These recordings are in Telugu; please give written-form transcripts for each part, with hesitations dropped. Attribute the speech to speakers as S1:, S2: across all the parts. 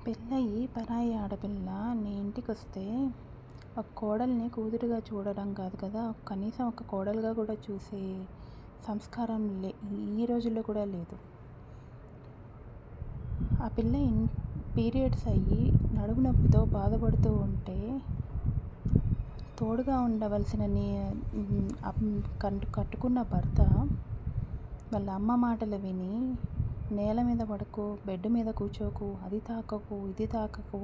S1: పెళ్ళయి పరాయి ఆడపిల్ల నీ ఇంటికొస్తే ఒక కోడల్ని కూతురుగా చూడడం కాదు కదా, కనీసం ఒక కోడలుగా కూడా చూసే సంస్కారం ఈ రోజుల్లో కూడా లేదు. ఆ పిల్ల పీరియడ్స్ అయ్యి నడుము నొప్పితో బాధపడుతూ ఉంటే తోడుగా ఉండవలసిన కట్టుకున్న భర్త వాళ్ళ అమ్మ మాటలు విని నేల మీద పడుకో, బెడ్ మీద కూర్చోకు, అది తాకకు, ఇది తాకకు,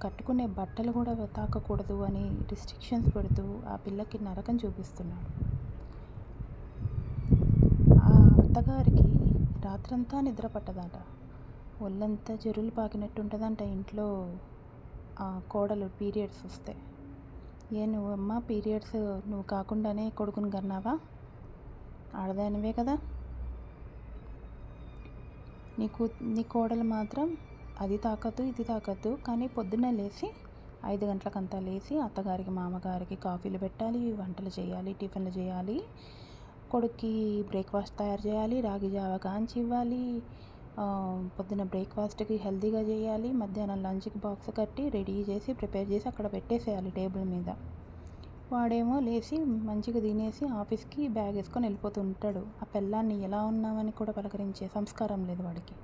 S1: కట్టుకునే బట్టలు కూడా తాకకూడదు అని రిస్ట్రిక్షన్స్ పెడుతూ ఆ పిల్లకి నరకం చూపిస్తున్నాడు. ఆ అత్తగారికి రాత్రంతా నిద్ర పట్టదంట, ఒళ్ళంతా జరులు పాకినట్టు ఉంటుందంట ఇంట్లో. ఆ కోడలు పీరియడ్స్ వస్తే, నువ్వమ్మ పీరియడ్స్ నువ్వు కాకుండానే కొడుకుని కన్నావా? ఆడదానివే కదా. నీ కోడలు మాత్రం అది తాకద్దు, ఇది తాకద్దు, కానీ పొద్దున్నే లేచి 5 గంటలకంతా లేచి అత్తగారికి మామగారికి కాఫీలు పెట్టాలి, వంటలు చేయాలి, టిఫిన్లు చేయాలి, కొడుక్కి బ్రేక్ఫాస్ట్ తయారు చేయాలి, రాగి జావ కాంచి ఇవ్వాలి, పొద్దున్న బ్రేక్ఫాస్ట్కి హెల్తీగా చేయాలి, మధ్యాహ్నం లంచ్కి బాక్స్ కట్టి రెడీ చేసి ప్రిపేర్ చేసి అక్కడ పెట్టేసేయాలి టేబుల్ మీద. వాడేమో లేచి మంచిగా తినేసి ఆఫీస్కి బ్యాగ్ వేసుకొని వెళ్ళిపోతూ ఉంటాడు. ఆ పిల్లాన్ని ఎలా ఉన్నామని కూడా పలకరించే సంస్కారం లేదు వాడికి.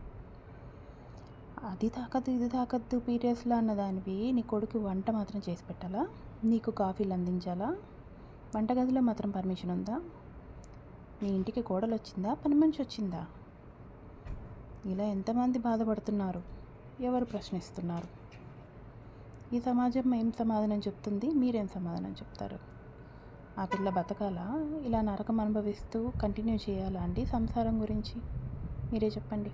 S1: అది తాకద్దు, ఇది తాకద్దు పీరియడ్స్లో అన్నదానివి నీ కొడుకు వంట మాత్రం చేసి పెట్టాలా? నీకు కాఫీలు అందించాలా? వంటగదిలో మాత్రం పర్మిషన్ ఉందా? నీ ఇంటికి కోడలు వచ్చిందా, పని మనిషి వచ్చిందా? ఇలా ఎంతమంది బాధపడుతున్నారు, ఎవరు ప్రశ్నిస్తున్నారు? ఈ సమాజం ఏం సమాధానం చెప్తుంది, మీరేం సమాధానం చెప్తారు? ఆ పిల్ల బతకాలా, ఇలా నరకం అనుభవిస్తూ కంటిన్యూ చేయాలా అండి సంసారం గురించి? మీరే చెప్పండి.